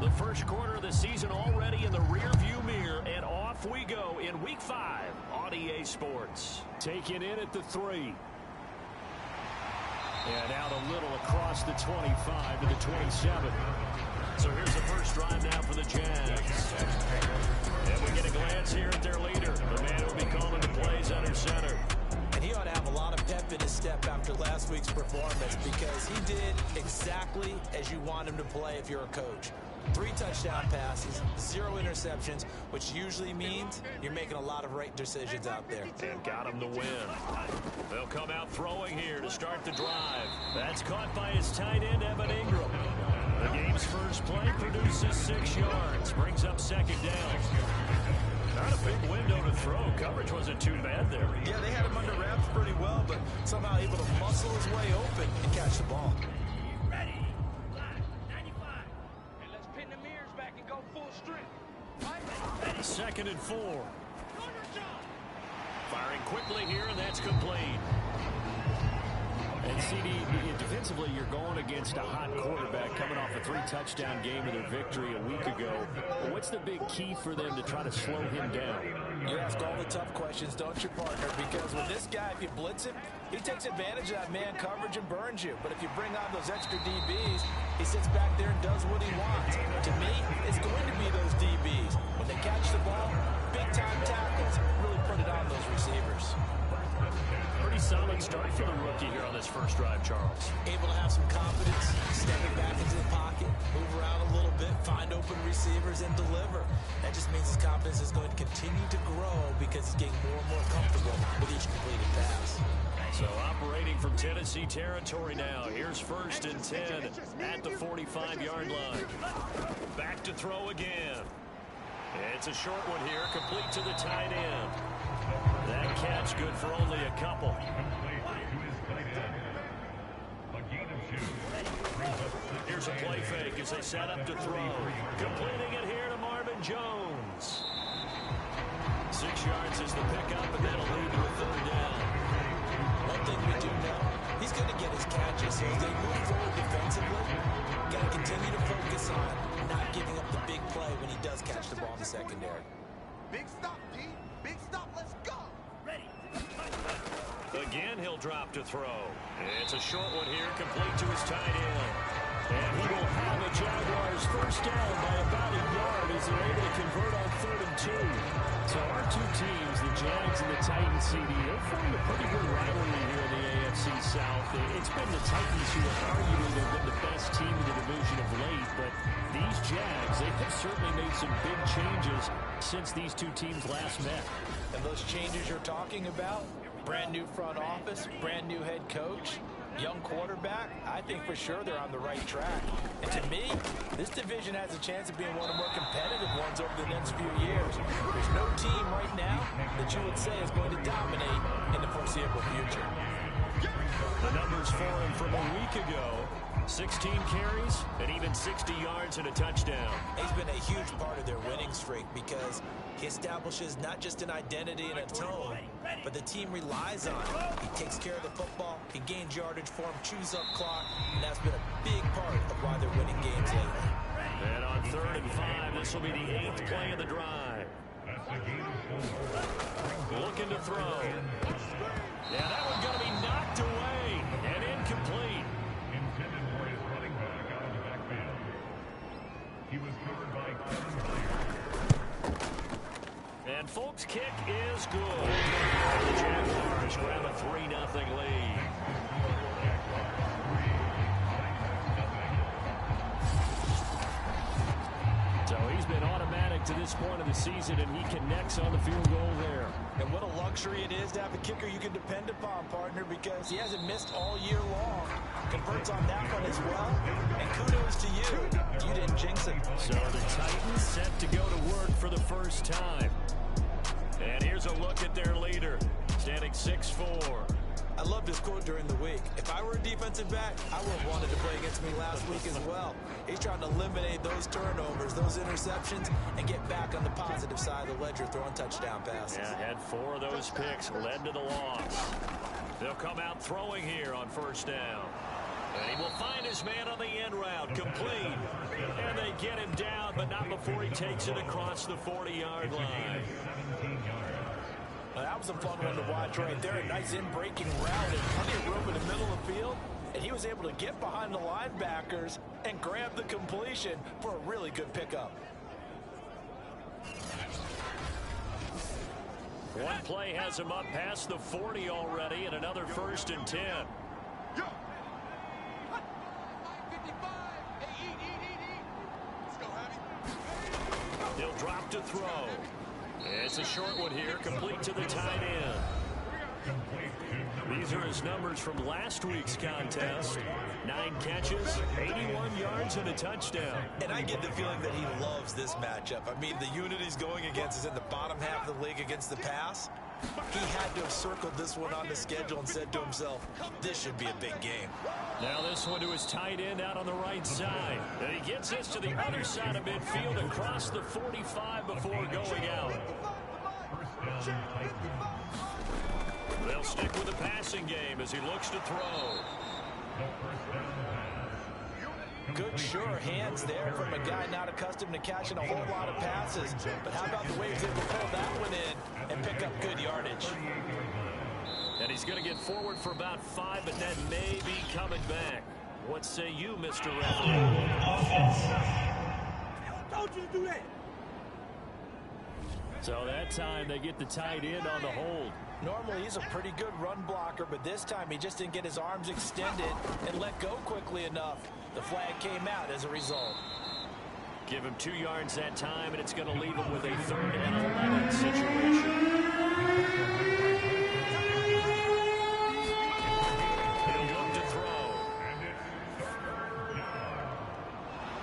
The first quarter of the season already in the rearview mirror, and off we go in Week 5 on EA Sports. Taking in at the 3. And out a little across the 25 to the 27. So here's the first drive now for the Jags. And we get a glance here at their leader, the man who will be calling the plays under center. And he ought to have a lot of pep in his step after last week's performance, because he did exactly as you want him to play if you're a coach. 3 touchdown passes, 0 interceptions, which usually means you're making a lot of right decisions out there. And got him the win. They'll come out throwing here to start the drive. That's caught by his tight end, Evan Ingram. The game's first play produces 6 yards, brings up second down. Not a big window to throw. Coverage wasn't too bad there. Yeah, they had him under wraps pretty well, but somehow able to muscle his way open and catch the ball. Ready, line, 95. And let's pin the mirrors back and go full strength. Ready. 2nd and 4. Firing quickly here, and that's complete. And CD, defensively, you're going against a hot quarterback coming off a 3-touchdown game in their victory a week ago. What's the big key for them to try to slow him down? You ask all the tough questions, don't you, partner? Because with this guy, if you blitz him, he takes advantage of that man coverage and burns you. But if you bring on those extra DBs, he sits back there and does what he wants. To me, it's going to be those DBs. When they catch the ball, big-time tackles really put it on those receivers. Pretty solid start for the rookie here on this first drive, Charles. Able to have some confidence, stepping back into the pocket, move around a little bit, find open receivers, and deliver. That just means his confidence is going to continue to grow because he's getting more and more comfortable with each completed pass. So operating from Tennessee territory now. Here's 1st and 10 at the 45-yard line. Back to throw again. It's a short one here, complete to the tight end. That catch good for only a couple. Here's a play fake as they set up to throw. Completing it here to Marvin Jones. 6 yards is the pickup, and that'll lead to a 3rd down. One thing we do know, he's going to get his catches. So as they move forward defensively, got to continue to focus on not giving up the big play when he does catch the ball in the secondary. Big stop, D. Big stop. Let's go. Ready. Again, he'll drop to throw. It's a short one here, complete to his tight end. And he will have the Jaguars first down by about a yard as they're able to convert on 3rd and 2. So our two teams, the Jags and the Titans, CD, they've formed a pretty good rivalry here in the AFC South. It's been the Titans who have arguably been the best team in the division of late, but these Jags, they have certainly made some big changes since these two teams last met. And those changes you're talking about, brand new front office, brand new head coach, young quarterback, I think for sure they're on the right track. And to me, this division has a chance of being one of the more competitive ones over the next few years. There's no team right now that you would say is going to dominate in the foreseeable future. The numbers for him from a week ago, 16 carries and even 60 yards and a touchdown. He's been a huge part of their winning streak because he establishes not just an identity and a tone, but the team relies on him. He takes care of the football, he gains yardage for him, chews up clock, and that's been a big part of why they're winning games lately. And on 3rd and 5, this will be the 8th play of the drive. Looking to throw. Yeah, that one's going to be knocked away and incomplete. Intended for his running back out of the backfield. He was covered by Kevin Blair. And folks, kick is good. The Jaguars grab a 3-0 lead. So he's been automatic to this point of the season, and he connects on the field goal there. And what a luxury it is to have a kicker you can depend upon, partner, because he hasn't missed all year long. Converts on that one as well. And kudos to you. You didn't jinx it. So the Titans set to go to work for the first time. And here's a look at their leader, standing 6'4". I loved his quote during the week. If I were a defensive back, I would have wanted to play against me last week as well. He's trying to eliminate those turnovers, those interceptions, and get back on the positive side of the ledger, throwing touchdown passes. Yeah, had 4 of those picks, led to the loss. They'll come out throwing here on 1st down. And he will find his man on the end route, complete. And they get him down, but not before he takes it across the 40-yard line. Well, that was a fun one to watch right there. A nice in-breaking route and plenty of room in the middle of the field. And he was able to get behind the linebackers and grab the completion for a really good pickup. One play has him up past the 40 already, and another 1st and 10. He'll drop to throw. It's a short one here, complete to the tight end. These are his numbers from last week's contest. 9 catches, 81 yards, and a touchdown. And I get the feeling that he loves this matchup. I mean, the unit he's going against is in the bottom half of the league against the pass. He had to have circled this one on the schedule and said to himself, this should be a big game. Now this one to his tight end out on the right side. And he gets this to the other side of midfield across the 45 before going out. They'll stick with the passing game as he looks to throw. Good, sure hands there from a guy not accustomed to catching a whole lot of passes. But how about the way he's able to pull that one in and pick up good yardage? And he's going to get forward for about 5, but that may be coming back. What say you, Mr. Referee? I told you to do that. So that time they get the tight end on the hold. Normally he's a pretty good run blocker, but this time he just didn't get his arms extended and let go quickly enough. The flag came out as a result. Give him 2 yards that time, and it's going to leave him with a 3rd and 11 situation. He'll look to throw.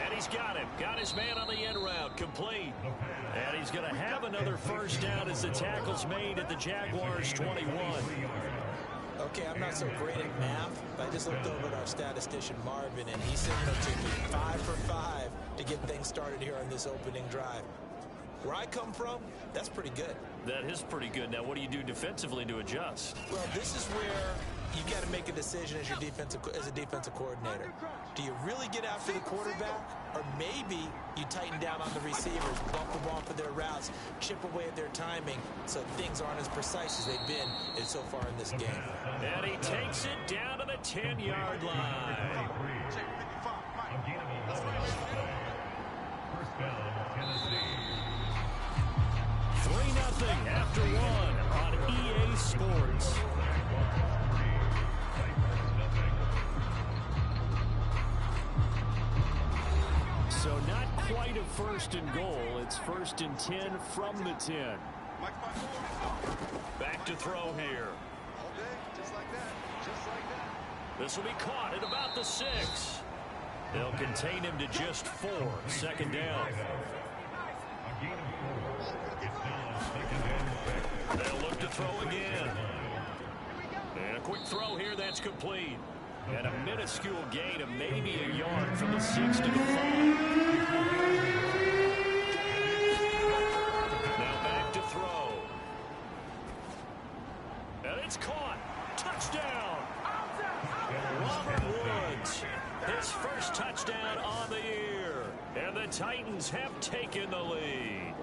And he's got him. Got his man on the end route, complete. And he's going to have another 1st down as the tackle's made at the Jaguars 21. Okay, I'm not so great at math, but I just looked over at our statistician Marvin, and he signaled to me 5 for 5 to get things started here on this opening drive. Where I come from, that's pretty good. That is pretty good. Now, what do you do defensively to adjust? Well, this is where you got to make a decision as a defensive coordinator. Do you really get after the quarterback, or maybe you tighten down on the receivers, bump them off of their routes, chip away at their timing, so things aren't as precise as they've been so far in this game. And he takes it down to the 10-yard line. 3-0 after 1 on EA Sports. So not quite a 1st and goal. It's 1st and 10 from the 10. Back to throw here. This will be caught at about the 6. They'll contain him to just 4. 2nd down. They'll look to throw again. And a quick throw here that's complete. And a minuscule gain of maybe a yard from the 6 to the 5. Now back to throw. And it's caught. Touchdown. Robert Woods. His 1st touchdown on the year. And the Titans have taken the lead.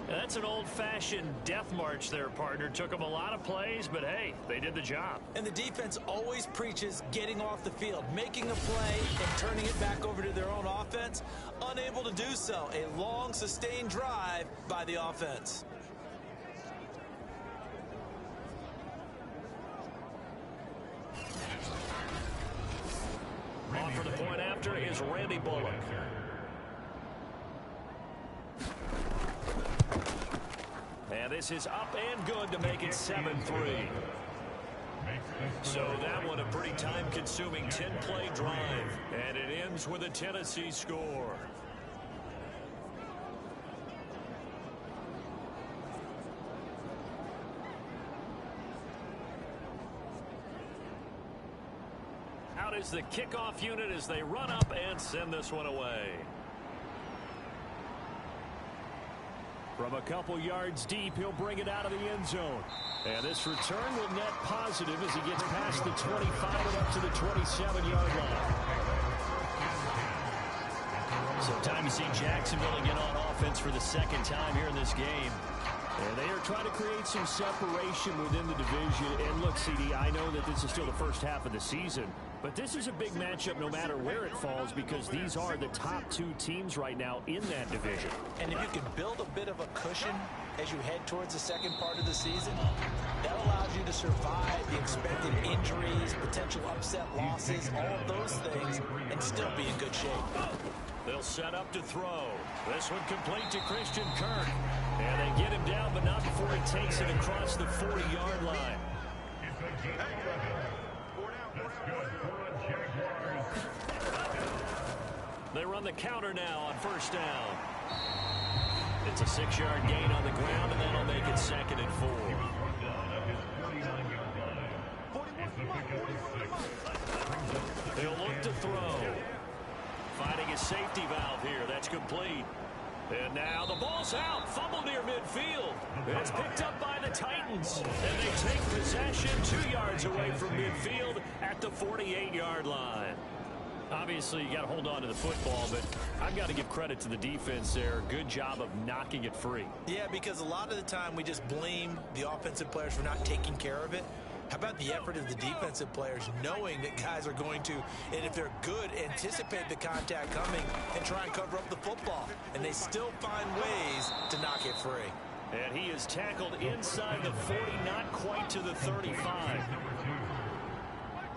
That's an old-fashioned death march there, partner. Took them a lot of plays, but hey, they did the job. And the defense always preaches getting off the field, making a play, and turning it back over to their own offense. Unable to do so. A long, sustained drive by the offense. Off for the point after is Randy Bullock. And this is up and good to make it 7-3. So that one a pretty time-consuming 10-play drive. And it ends with a Tennessee score. Out is the kickoff unit as they run up and send this one away. From a couple yards deep, he'll bring it out of the end zone. And this return will net positive as he gets past the 25 and up to the 27-yard line. So time to see Jacksonville again on offense for the second time here in this game. And they are trying to create some separation within the division. And look, CD, I know that this is still the first half of the season, but this is a big matchup no matter where it falls because these are the top two teams right now in that division. And if you can build a bit of a cushion as you head towards the second part of the season, that allows you to survive the expected injuries, potential upset losses, all of those things, and still be in good shape. They'll set up to throw. This one complete to Christian Kirk. And they get him down, but not before he takes it across the 40-yard line. They run the counter now on first down. It's a 6-yard gain on the ground, and that'll make it 2nd and 4. They'll look to throw. Finding a safety valve here. That's complete. And now the ball's out. Fumble near midfield. It's picked up by the Titans. And they take possession 2 yards away from midfield at the 48-yard line. Obviously, you got to hold on to the football, but I've got to give credit to the defense there. Good job of knocking it free. Yeah, because a lot of the time we just blame the offensive players for not taking care of it. How about the effort of the defensive players knowing that guys are going to, and if they're good, anticipate the contact coming and try and cover up the football. And they still find ways to knock it free. And he is tackled inside the 40, not quite to the 35.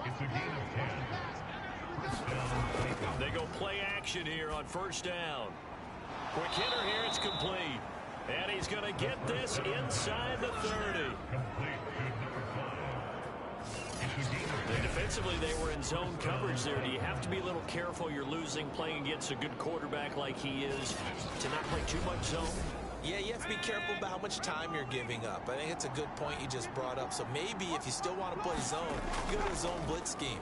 It's a gain of 10. First down. They go play action here on first down. Quick hitter here, it's complete. And he's going to get this inside the 30. Complete to number 5. And defensively, they were in zone coverage there. Do you have to be a little careful? You're losing, playing against a good quarterback like he is, to not play too much zone? Yeah, you have to be careful about how much time you're giving up. I think it's a good point you just brought up. So maybe if you still want to play zone, you go to a zone blitz scheme.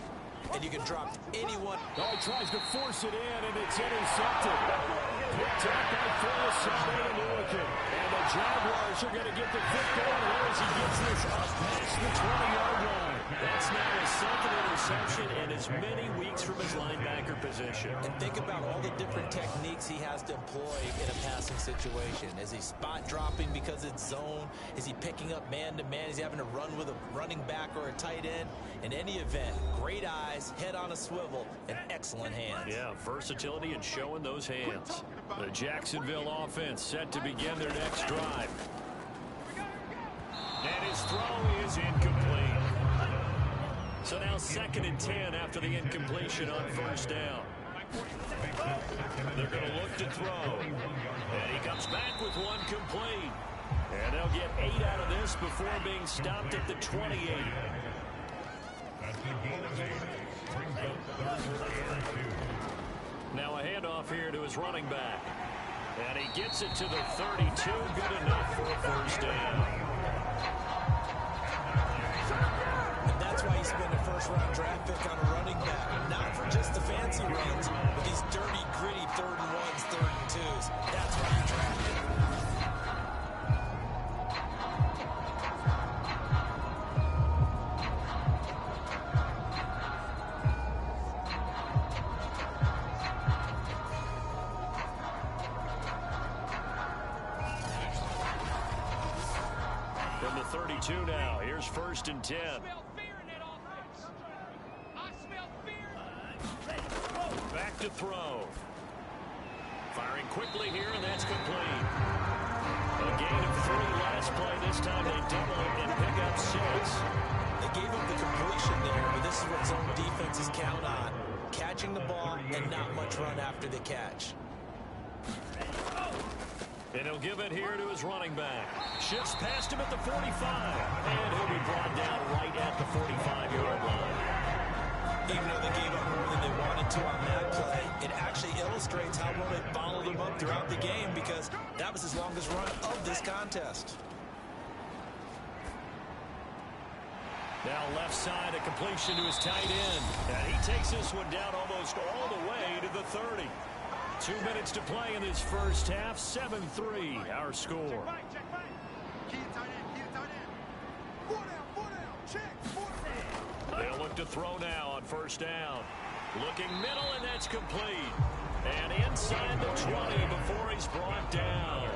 And you can drop anyone. Oh, he tries to force it in, and it's intercepted. Picked up by Phillips and the Jaguars are going to get the football as he gets this up past the 20-yard line. That's now his second interception and as many weeks from his linebacker position. And think about all the different techniques he has to employ in a passing situation. Is he spot dropping because it's zone? Is he picking up man-to-man? Is he having to run with a running back or a tight end? In any event, great eyes, head on a swivel, and excellent hands. Yeah, versatility and showing those hands. The Jacksonville offense set to begin their next drive. And his throw is incomplete. So now 2nd and 10 after the incompletion on first down. They're going to look to throw. And he comes back with one complete. And they'll get 8 out of this before being stopped at the 28. That's a gain of 8. Brings up 3rd and 2. Now a handoff here to his running back. And he gets it to the 32. Good enough for a first down. And that's why you spend a first-round draft pick on a running back. Not for just the fancy runs, but these dirty, gritty 3rd and 1s, 3rd and 2s. That's why you draft it. From the 32 now, here's 1st and 10. Back to throw. Firing quickly here, and that's complete. A gain of 3 last play. This time they double it and pick up 6. They gave up the completion there, but this is what zone defenses count on. Catching the ball and not much run after the catch. And he'll give it here to his running back. Shifts past him at the 45. And he'll be brought down right at the 45-yard line. Even though they gave up more than they wanted to on that play, it actually illustrates how well they followed him up throughout the game because that was his longest run of this contest. Now left side, a completion to his tight end. And he takes this one down almost all the way to the 30. 2 minutes to play in this first half. 7-3, our score. Check right. Key to tight end. Four down. Check. They'll look to throw now on first down. Looking middle, and that's complete. And inside the 20 before he's brought down.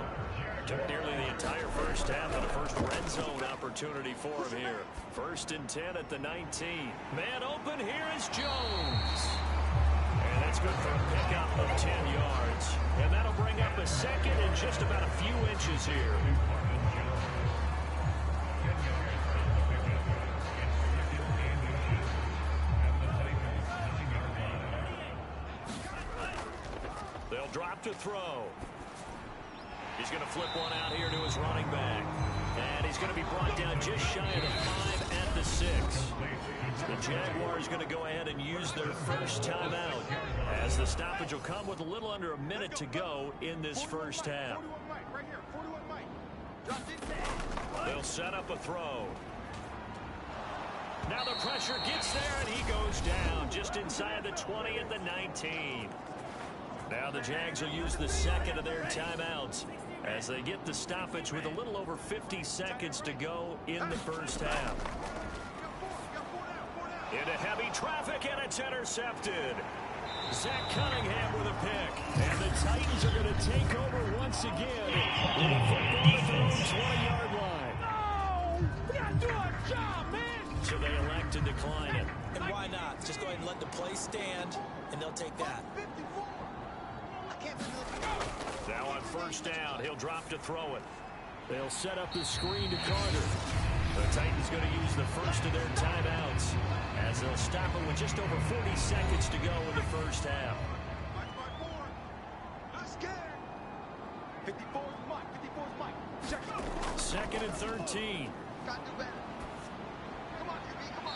Took nearly the entire first half of the first red zone opportunity for him here. 1st and 10 at the 19. Man open, here is Jones. And that's good for a pickup of 10 yards. And that'll bring up a second and just about a few inches here. They'll drop to throw. He's going to flip one out here to his running back. And he's going to be brought down just shy of the 5 at the 6. The Jaguars going to go ahead and use their first timeout, as the stoppage will come with a little under a minute to go in this first half. They'll set up a throw. Now the pressure gets there, and he goes down just inside the 20 at the 19. Now the Jags will use the second of their timeouts as they get the stoppage with a little over 50 seconds to go in the first half. Into heavy traffic, and it's intercepted. Zach Cunningham with a pick. And the Titans are going to take over once again with a football at their own 20-yard line. No! We gotta do our job, man! So they elect to decline it. And why not? Just go ahead and let the play stand, and they'll take that. Now on first down, he'll drop to throw it. They'll set up the screen to Carter. The Titans going to use the first of their timeouts as they'll stop it with just over 40 seconds to go in the first half. Second and 13.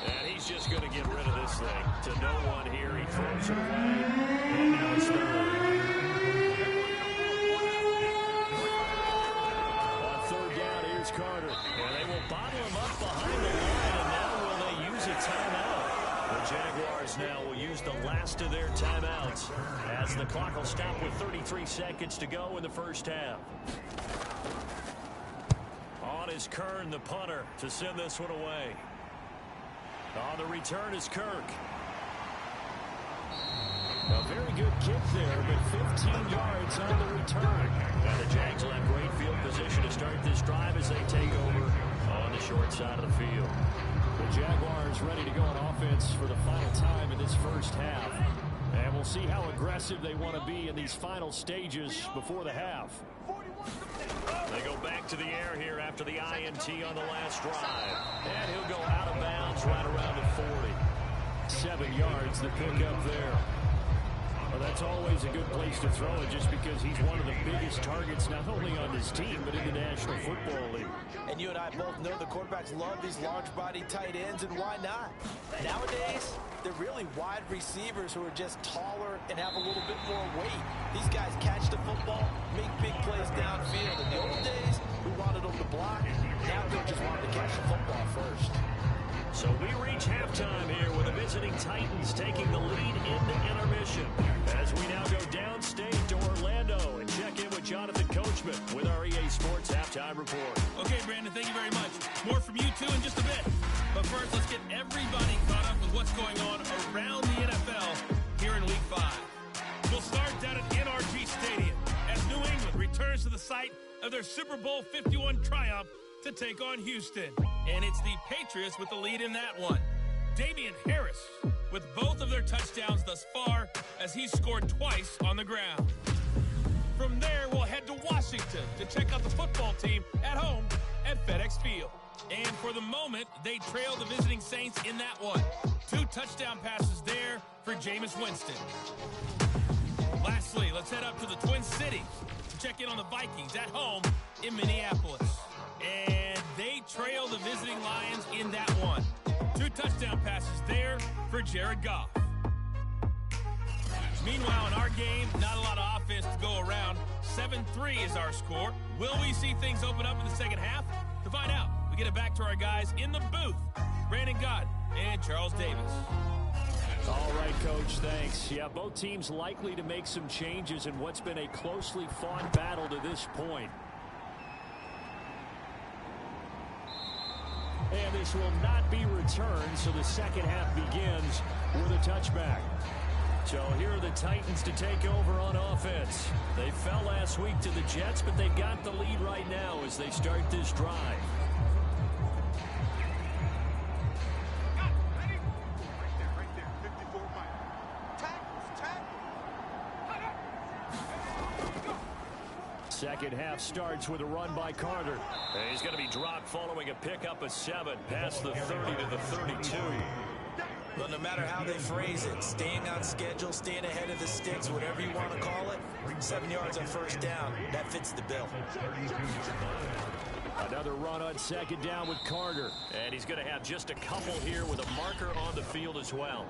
And he's just going to get rid of this thing to no one here. He throws it away. And now it's third. On third down, here's Carter. And they will bottle him up behind the line. And now will they use a timeout? The Jaguars now will use the last of their timeouts as the clock will stop with 33 seconds to go in the first half. On is Kern, the punter, to send this one away. On the return is Kirk. A very good kick there, but 15 yards on the return. And the Jags will have great field position to start this drive as they take over on the short side of the field. The Jaguars ready to go on offense for the final time in this first half. And we'll see how aggressive they want to be in these final stages before the half. They go back to the air here after the INT on the last drive. And he'll go out of bounds right around the 40. 7 yards, the pickup there. Well, that's always a good place to throw it just because he's one of the biggest targets not only on his team but in the National Football League. And you and I both know the quarterbacks love these large-body tight ends, and why not? Nowadays, they're really wide receivers who are just taller and have a little bit more weight. These guys catch the football, make big plays downfield. In the old days, we wanted them to block. Now coaches wanted to catch the football first. So we reach halftime here with the visiting Titans taking the lead into intermission as we now go downstate to Orlando and check in with Jonathan Coachman with our EA Sports Halftime Report. Okay, Brandon, thank you very much. More from you, too, in just a bit. But first, let's get everybody caught up with what's going on around the NFL here in Week 5. We'll start down at NRG Stadium as New England returns to the site of their Super Bowl 51 triumph to take on Houston. And it's the Patriots with the lead in that one. Damian Harris with both of their touchdowns thus far as he scored twice on the ground. From there, we'll head to Washington to check out the football team at home at FedEx Field. And for the moment, they trail the visiting Saints in that one. 2 touchdown passes there for Jameis Winston. Lastly, let's head up to the Twin Cities to check in on the Vikings at home in Minneapolis. And they trail the visiting Lions in that one. 2 touchdown passes there for Jared Goff. Meanwhile, in our game, not a lot of offense to go around. 7-3 is our score. Will we see things open up in the second half? To find out, we get it back to our guys in the booth, Brandon Gott and Charles Davis. All right, Coach, thanks. Yeah, both teams likely to make some changes in what's been a closely fought battle to this point. And this will not be returned, so the second half begins with a touchback. So here are the Titans to take over on offense. They fell last week to the Jets, but they've got the lead right now as they start this drive. Right there. 54 Mike. Tackles. Second half starts with a run by Carter. And he's going to be dropped following a pickup of 7 past the 30 to the 32. Well, no matter how they phrase it, staying on schedule, staying ahead of the sticks, whatever you want to call it, 7 yards on first down, that fits the bill. Another run on second down with Carter. And he's going to have just a couple here with a marker on the field as well.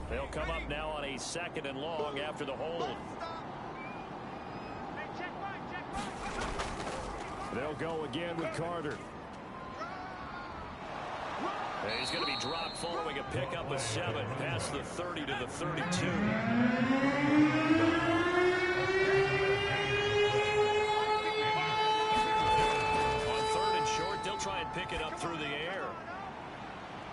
They'll come up now on a 2nd and long after the hold. They'll go again with Carter. And he's going to be dropped following a pickup of 7 past the 30 to the 32. On 3rd and short, they'll try and pick it up through the air.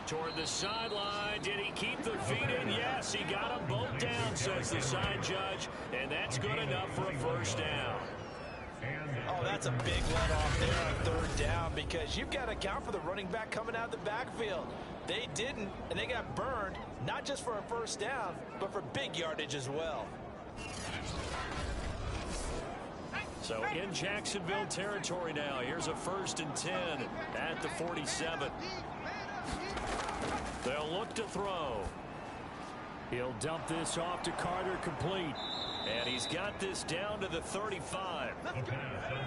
Toward the sideline. Did he keep the feet in? Yes, he got them both down, says the side judge. And that's good enough for a first down. Oh, that's a big let off there on 3rd down because you've got to account for the running back coming out of the backfield. They didn't, and they got burned, not just for a first down, but for big yardage as well. So in Jacksonville territory now. Here's a 1st and 10 at the 47. They'll look to throw. He'll dump this off to Carter, complete. And he's got this down to the 35.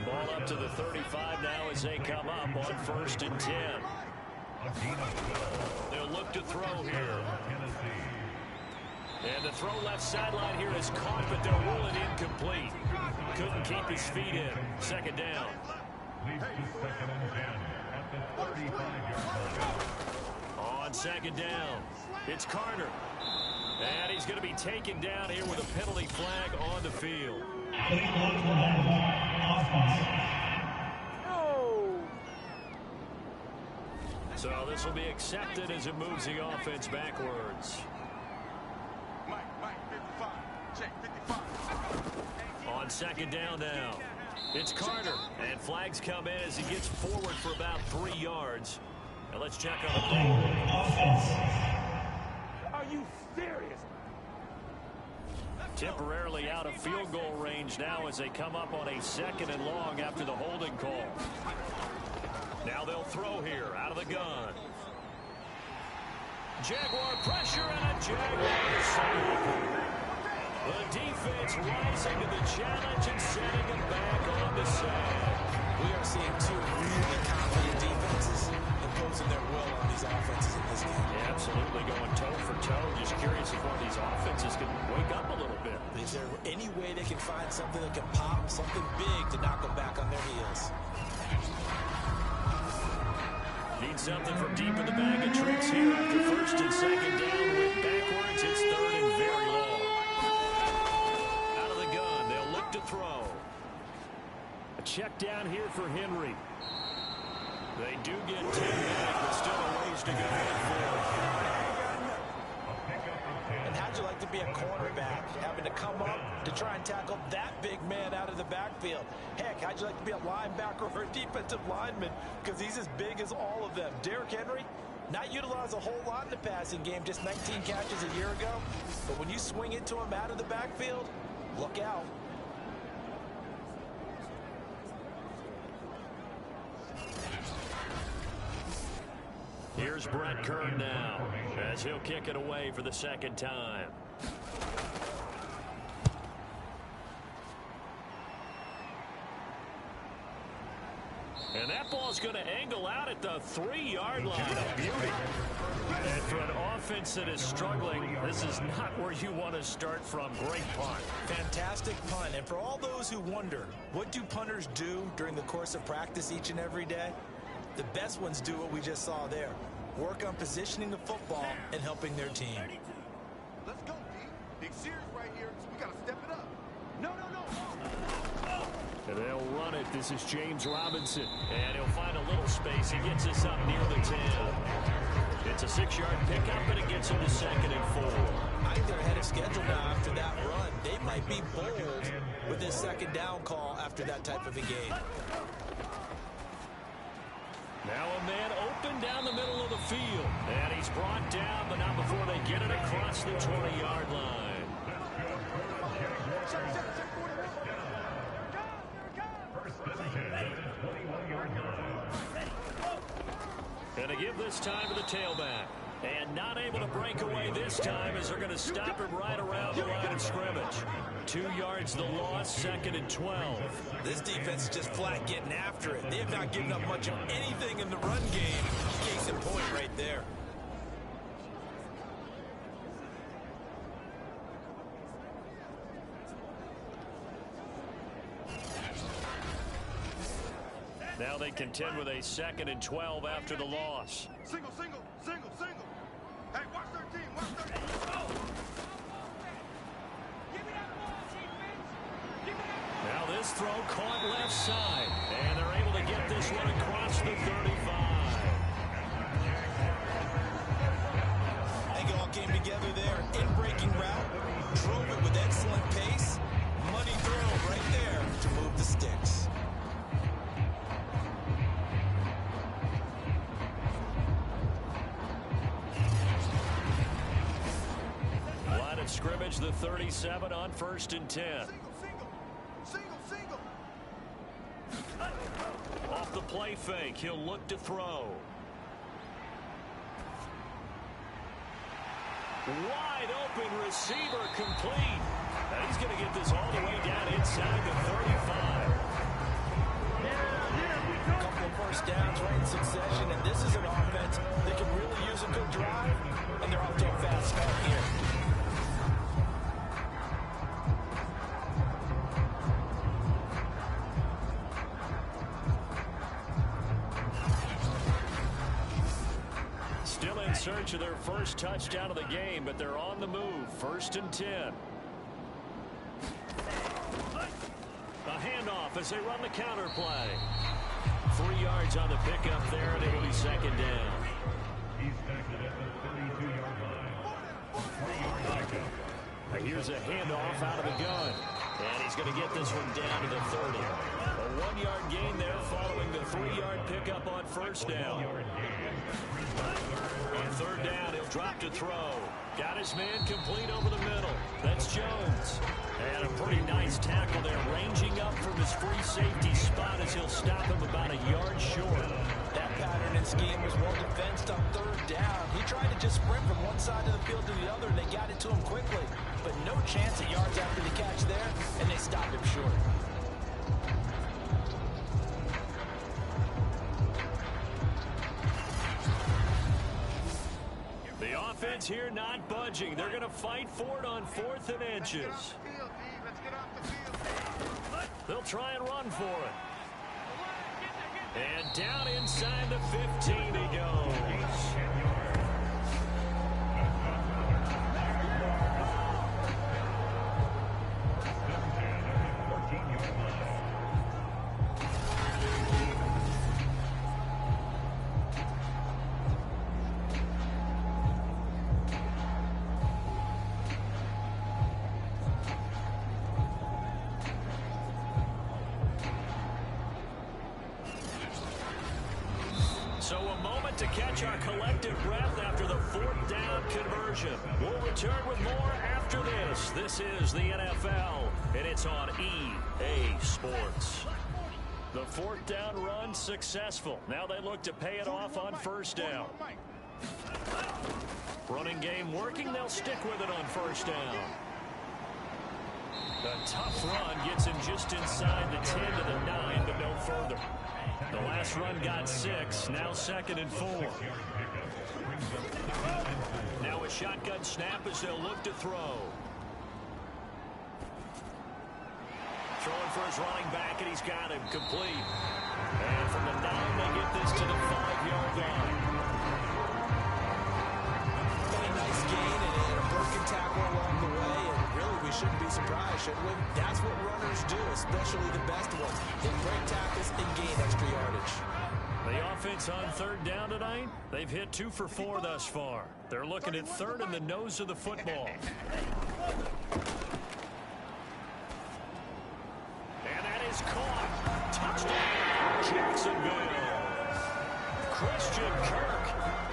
Ball up to the 35 now as they come up on 1st and 10. They'll look to throw here. And the throw left sideline here is caught, but they'll rule it incomplete. Couldn't keep his feet in. 2nd down. On 2nd down, it's Carter. And he's going to be taken down here with a penalty flag on the field. So this will be accepted as it moves the offense backwards. Mike, 55. Check, 55. On 2nd down now, it's Carter. And flags come in as he gets forward for about 3 yards. Now let's check on the play. Are you serious? Temporarily out of field goal range now as they come up on a 2nd and long after the holding call. Now they'll throw here out of the gun. Jaguar pressure and a Jaguar sack. The defense rising to the challenge and setting them back on the sack. We are seeing 2 really confident defenses imposing their will on these offenses in this game. Yeah, absolutely going toe for toe. Just curious if one of these offenses can wake up a little bit. Is there any way they can find something that can pop, something big to knock them back on their heels? Need something from deep in the bag of tricks here after 1st and 2nd down. Went backwards. It's 3rd and very long. Out of the gun. They'll look to throw. A check down here for Henry. They do get 10 back, but still a ways to go. And how'd you like to be a cornerback, having to come up to try and tackle that big man out of the backfield? Heck, how'd you like to be a linebacker or a defensive lineman? Because he's as big as all of them. Derrick Henry, not utilized a whole lot in the passing game, just 19 catches a year ago. But when you swing it to him out of the backfield, look out. Here's Brett Kern now as he'll kick it away for the 2nd time. And that ball's going to angle out at the 3-yard line. A beauty. And for an offense that is struggling, this is not where you want to start from. Great punt. Fantastic punt. And for all those who wonder, what do punters do during the course of practice each and every day? The best ones do what we just saw there. Work on positioning the football and helping their team. Let's go, D. Big series right here, so we got to step it up. No. And they'll run it. This is James Robinson. And he'll find a little space. He gets us up near the 10. It's a 6-yard pickup, and it gets him to 2nd and 4. I think they're ahead of schedule now after that run. They might be bold with this 2nd down call after that type of a game. Now a man open down the middle of the field. And he's brought down, but not before they get it across the 20-yard line. And to give this time to the tailback. And not able to break away this time as they're going to stop him right around the line of scrimmage. 2 yards the loss, 2nd and 12. This defense is just flat getting after it. They have not given up much of anything in the run game. Case in point right there. Now they contend with a 2nd and 12 after the loss. Single. Hey, watch their team. Now this throw caught left side. And they're able to get this one across the 35. I think it all came together there. In-breaking route. Drove it with excellent pace. Money throw right there to move the sticks. Line of scrimmage, the 37 on 1st and 10. Single. Off the play fake, he'll look to throw. Wide open receiver complete. And he's going to get this all the way down inside the 35. A couple of first downs right in succession, and this is an offense that can really use a good drive, and they're off to a fast start here. Still in search of their first touchdown of the game, but they're on the move. 1st and 10. A handoff as they run the counter play. 3 yards on the pickup there, and it'll be 2nd down. He's tackled at the 32-yard line. 3-yard pickup. Here's a handoff out of the gun. And he's going to get this one down to the 30. A 1-yard gain there following the 3-yard pickup on 1st down. On 3rd down, he'll drop to throw. Got his man complete over the middle. That's Jones. And a pretty nice tackle there, ranging up from his free safety spot as he'll stop him about a yard short. That pattern and scheme was well defensed on 3rd down. He tried to just sprint from one side of the field to the other, and they got it to him quickly. But no chance at yards after the catch there, and they stopped him short. The offense here not budging. They're going to fight for it on 4th and inches. Let's get off the field. They'll try and run for it. And down inside the 15 he goes. So a moment to catch our collective breath after the 4th down conversion. We'll return with more after this. This is the NFL, and it's on EA Sports. The 4th down run successful. Now they look to pay it off on 1st down. Running game working. They'll stick with it on 1st down. A tough run gets him just inside the 10 to the 9, but no further. The last run got 6. Now 2nd and 4. Now a shotgun snap as they'll look to throw. Throwing for his running back, and he's got him complete. And from the 9, they get this to the 5-yard line. A nice gain and a broken tackle along the way, and really we shouldn't be surprised, should we? That's what runners do, especially the best ones. They break tackles and gain extra yardage. The offense on third down tonight, they've hit 2 for 4 thus far. They're looking at third in the nose of the football. And that is caught. Touchdown, Jacksonville. Christian Kirk,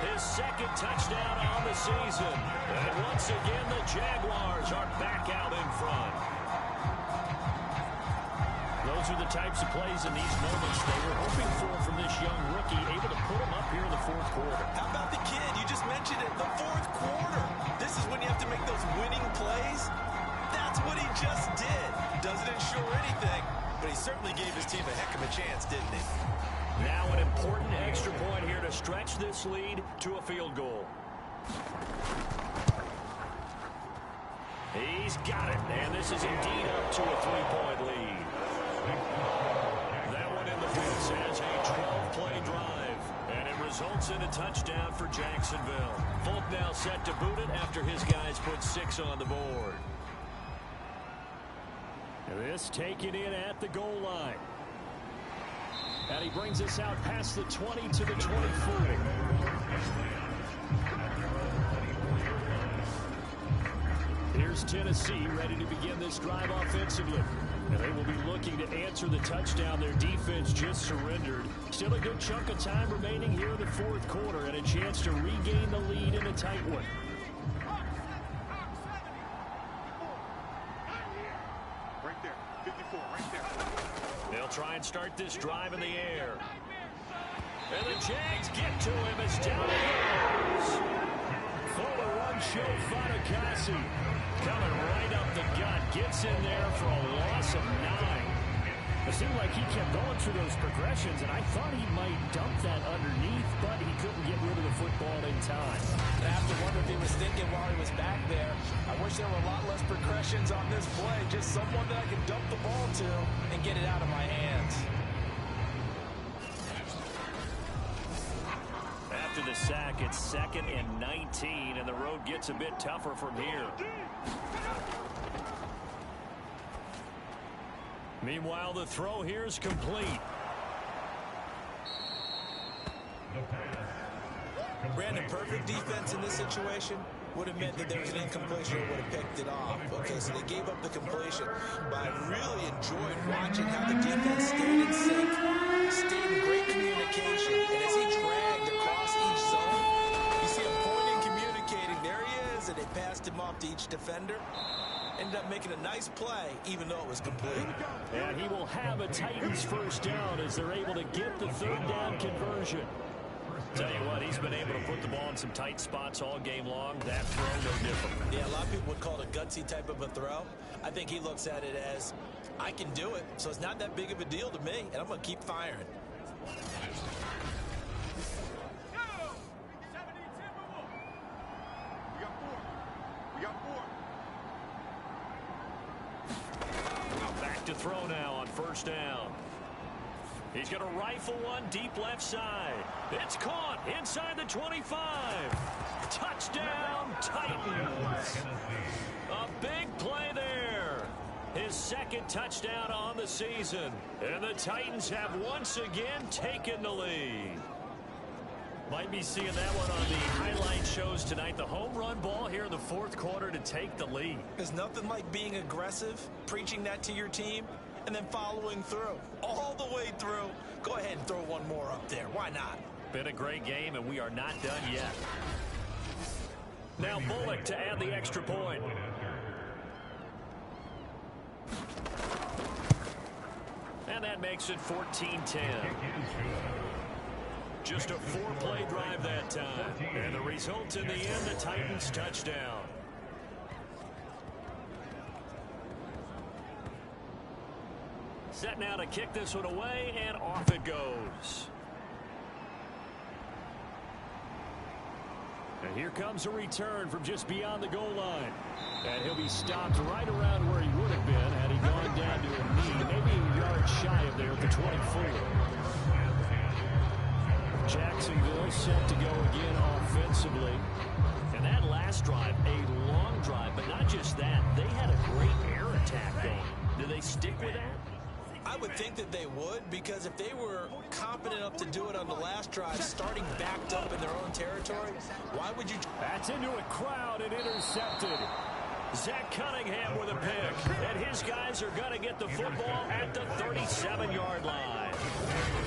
his second touchdown on the season. And once again, the Jaguars are back out in front. Those are the types of plays in these moments they were hoping for from this young rookie, able to put him up here in the fourth quarter. How about the kid? You just mentioned it, the fourth quarter. This is when you have to make those winning plays. That's what he just did. Doesn't ensure anything, but he certainly gave his team a heck of a chance, didn't he? Now an important extra point here to stretch this lead to a field goal. He's got it, and this is indeed up to a 3-point lead. That one in the books as a 12-play drive, and it results in a touchdown for Jacksonville. Folk now set to boot it after his guys put 6 on the board. This taken in at the goal line. And he brings us out past the 20 to the 24. Here's Tennessee ready to begin this drive offensively. And they will be looking to answer the touchdown their defense just surrendered. Still a good chunk of time remaining here in the fourth quarter and a chance to regain the lead in a tight one. Right there. 54, right there. They'll try and start this drive in the air. And the Jags get to him as down he goes. Fuller run show Fatukasi. Coming right up the gut. Gets in there for a loss of 9. It seemed like he kept going through those progressions, and I thought he might dump that underneath, but he couldn't get rid of the football in time. I have to wonder if he was thinking while he was back there, I wish there were a lot less progressions on this play. Just someone that I could dump the ball to and get it out of my hands. After the sack, it's 2nd and 19, and the road gets a bit tougher from here. Meanwhile, the throw here is complete. Brandon, perfect defense in this situation would have meant that there was an incompletion or would have picked it off. Okay, so they gave up the completion, but I really enjoyed watching how the defense stayed in sync, stayed in great communication, and as he dragged across each zone, you see him pointing, communicating, there he is, and they passed him off to each defender. Ended up making a nice play, even though it was complete. And he will have a Titans first down as they're able to get the third down conversion. Tell you what, he's been able to put the ball in some tight spots all game long. That throw, no different. Yeah, a lot of people would call it a gutsy type of a throw. I think he looks at it as, I can do it, so it's not that big of a deal to me, and I'm going to keep firing. Back to throw now on first down. He's going to rifle one deep left side. It's caught inside the 25. Touchdown, Titans. A big play there. His second touchdown on the season. And the Titans have once again taken the lead. Might be seeing that one on the highlight shows tonight. The home run ball here in the fourth quarter to take the lead. There's nothing like being aggressive, preaching that to your team, and then following through. All the way through. Go ahead and throw one more up there. Why not? Been a great game, and we are not done yet. Now Bullock to add the extra point. And that makes it 14-10. Just a 4-play drive that time. And the result in the end, the Titans touchdown. Set now to kick this one away, and off it goes. And here comes a return from just beyond the goal line. And he'll be stopped right around where he would have been had he gone down to a knee, maybe a yard shy of there at the 24. Jacksonville set to go again offensively. And that last drive, a long drive, but not just that. They had a great air attack going. Do they stick with that? I would think that they would, because if they were confident enough to do it on the last drive, starting backed up in their own territory, why would you? That's into a crowd and intercepted. Zach Cunningham with a pick. And his guys are going to get the football at the 37-yard line.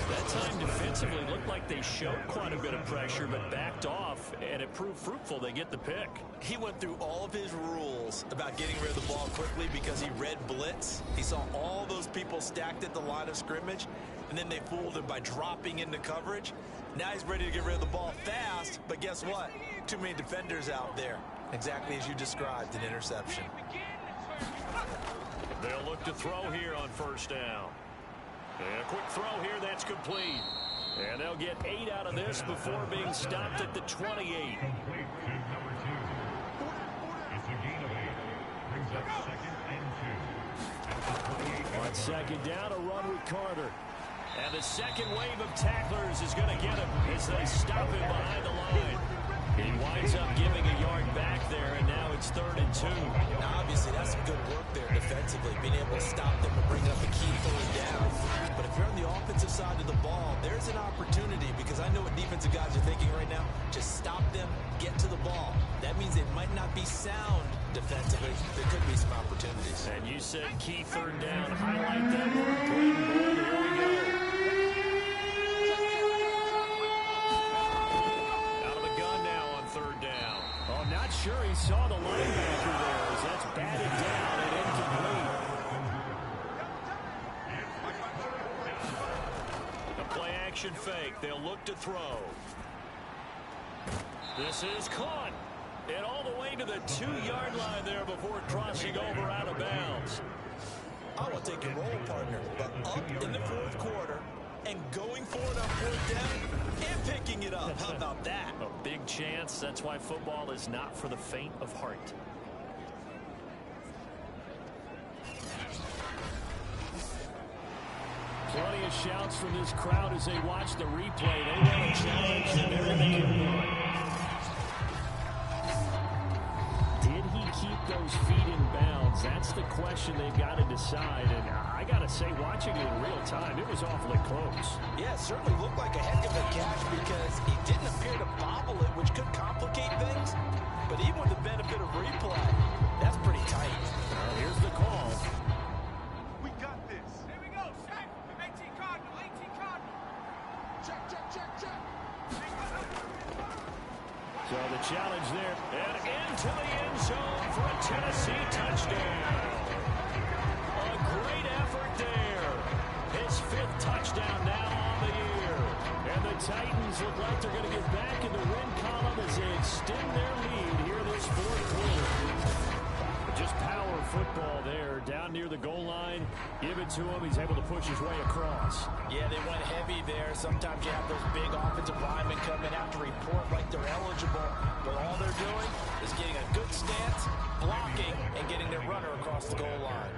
That time defensively looked like they showed quite a bit of pressure, but backed off, and it proved fruitful. They get the pick. He went through all of his rules about getting rid of the ball quickly because he read blitz. He saw all those people stacked at the line of scrimmage, and then they fooled him by dropping into coverage. Now he's ready to get rid of the ball fast, but guess what? Too many defenders out there. Exactly as you described, an interception. They'll look to throw here on first down. And a quick throw here, that's complete. And they'll get 8 out of this before being stopped at the 28. Complete to number 2. It's a gain of 8. Brings up 2nd and 2. On second down, a run with Carter. And the second wave of tacklers is going to get him as they stop him behind the line. He winds up giving a yard back there, and now it's 3rd and 2. Now, obviously, that's some good work there defensively, being able to stop them and bring up a key 3rd down. But if you're on the offensive side of the ball, there's an opportunity, because I know what defensive guys are thinking right now. Just stop them, get to the ball. That means it might not be sound defensively. There could be some opportunities. And you said key 3rd down. Highlight that word. Green ball. Here we go. Not sure he saw the linebacker there as that's batted down and incomplete. A play action fake. They'll look to throw. This is caught. And all the way to the 2-yard line there before crossing over out of bounds. I will take your role, partner, but up in the 4th quarter and going for it on 4th down and picking it up. How about that? A big chance. That's why football is not for the faint of heart. Plenty of shouts from this crowd as they watch the replay. They want a challenge and everything can run. Did he keep those feet in bounds? That's the question they've got to decide. And I got to say, watching it in real time, it was awfully close. Yeah, it certainly looked like a heck of a catch because he didn't appear to bobble it, which could complicate things. But even with the benefit of replay, that's pretty tight. Here's the call. We got this. Here we go. Set. 18 Cardinal. 18 Cardinal. Check, check, check, check. So the challenge there. And into the end zone for a Tennessee touchdown. A great effort there. His 5th touchdown now on the year. And the Titans look like they're going to get back in the win column as they extend their lead here this 4th quarter. Just power football there down near the goal line. Give it to him. He's able to push his way across. Yeah, they went heavy there. Sometimes you have those big offensive linemen come in, have to report like they're eligible. But all they're doing is getting a good stance, blocking, and getting their runner across the goal line.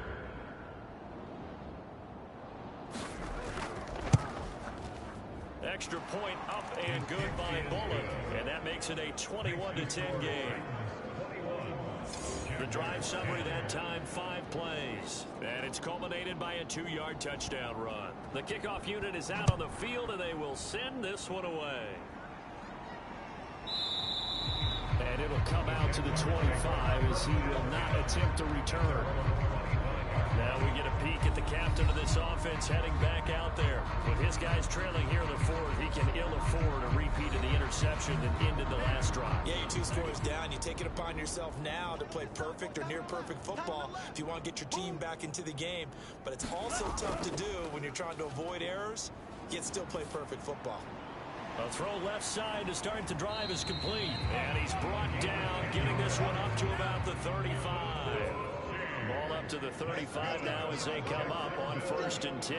Extra point up and good by Bullock. And that makes it a 21-10 game. The drive summary that time, 5 plays. And it's culminated by a 2-yard touchdown run. The kickoff unit is out on the field, and they will send this one away. And it'll come out to the 25 as he will not attempt to return. Now we get a peek at the captain of this offense heading back out there. With his guys trailing here in the 4th, he can ill afford a repeat of the interception that ended the last drive. Yeah, you're 2 scores down. You take it upon yourself now to play perfect or near perfect football if you want to get your team back into the game. But it's also tough to do when you're trying to avoid errors, yet still play perfect football. A throw left side to start the drive is complete. And he's brought down, getting this one up to about the 35. Ball up to the 35 now as they come up on 1st and 10.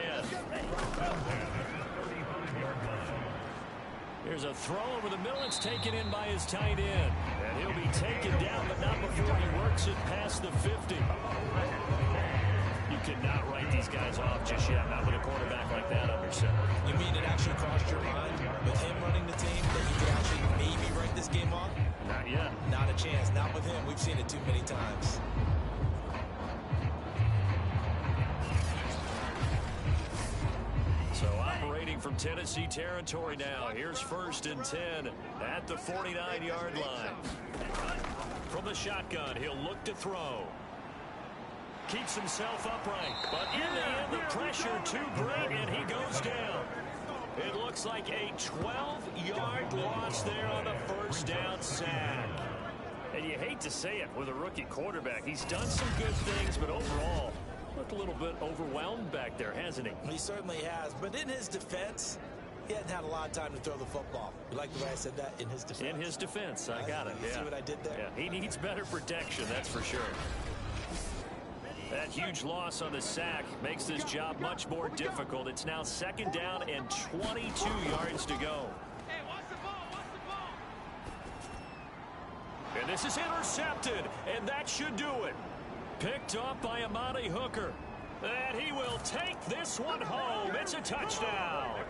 Here's a throw over the middle. It's taken in by his tight end. And he'll be taken down, but not before he works it past the 50. You cannot write these guys off just yet, not with a quarterback like that under center. You mean it actually crossed your mind with him running the team that you could actually maybe write this game off? Not yet. Not a chance. Not with him. We've seen it too many times. So operating from Tennessee territory now. Here's 1st and 10 at the 49-yard line. From the shotgun, he'll look to throw. Keeps himself upright, but in the end, the pressure too great, and he goes down. It looks like a 12-yard loss there on the first down sack. And you hate to say it with a rookie quarterback. He's done some good things, but overall, looked a little bit overwhelmed back there, hasn't he? He certainly has, but in his defense, he hadn't had a lot of time to throw the football. You like the way I said that? In his defense. In his defense, I got it. You see what I did there? Yeah, he needs better protection, that's for sure. That huge loss on the sack makes this job much more difficult. It's now 2nd down and 22 yards to go. Hey, watch the ball, watch the ball. And this is intercepted, and that should do it. Picked up by Amani Hooker. And he will take this one home. It's a touchdown.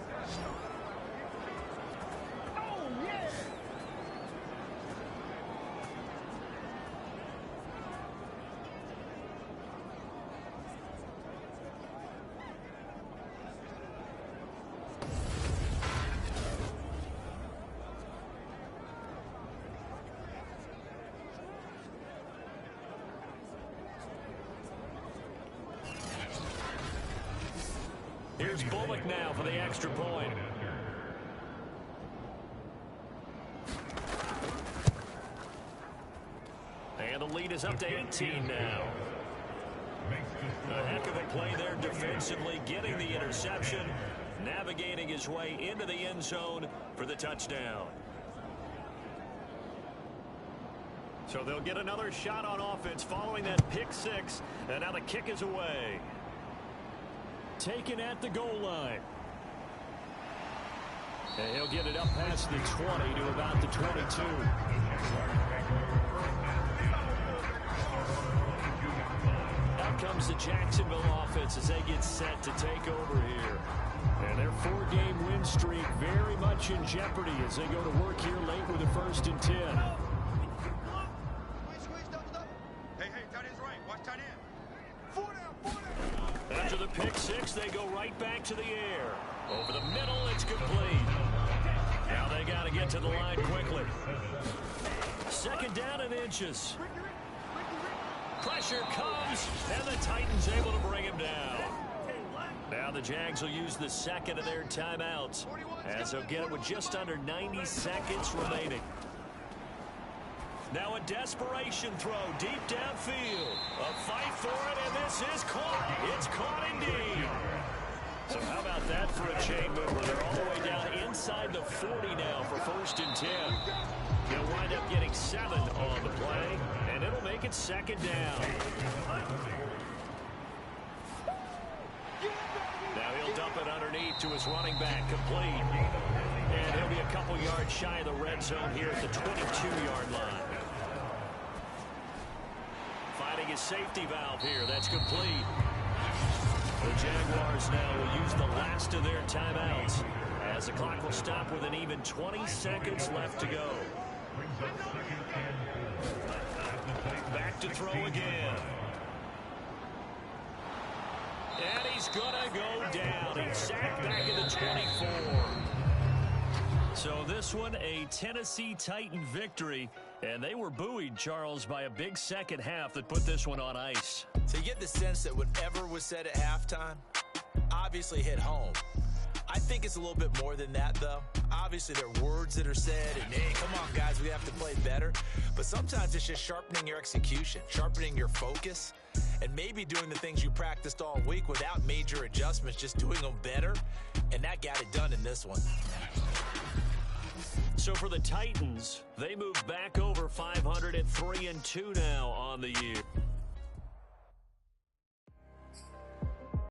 Here's Bullock now for the extra point. And the lead is up to 18 now. A heck of a play there defensively, getting the interception, navigating his way into the end zone for the touchdown. So they'll get another shot on offense following that pick six, and now the kick is away. Taken at the goal line. And he'll get it up past the 20 to about the 22. Out comes the Jacksonville offense as they get set to take over here. And their 4-game win streak very much in jeopardy as they go to work here late with a 1st and 10. Squeeze, double. Hey, tight end's right. Watch tight end. 4 down. After the pick six, they go right back to the air. Over the middle, it's complete. Now they got to get to the line quickly. 2nd down and inches. Pressure comes, and the Titans able to bring him down. Now the Jags will use the 2nd of their timeouts as they'll get it with just under 90 seconds remaining. Now a desperation throw deep downfield. A fight for it, and this is caught. It's caught indeed. So how about that for a chain mover? They're all the way down inside the 40 now for 1st and 10. He'll wind up getting 7 on the play, and it'll make it 2nd down. Now he'll dump it underneath to his running back, complete. And he'll be a couple yards shy of the red zone here at the 22-yard line. Finding his safety valve here. That's complete. The Jaguars now will use the last of their timeouts as the clock will stop with an even 20 seconds left to go. Back to throw again. And he's going to go down. He's sacked back at the 24. So this one, a Tennessee Titan victory. And they were buoyed, Charles, by a big second half that put this one on ice. So you get the sense that whatever was said at halftime obviously hit home. I think it's a little bit more than that, though. Obviously, there are words that are said, and hey, come on, guys, we have to play better. But sometimes it's just sharpening your execution, sharpening your focus, and maybe doing the things you practiced all week without major adjustments, just doing them better. And that got it done in this one. So for the Titans, they move back over 500 at 3-2 now on the year.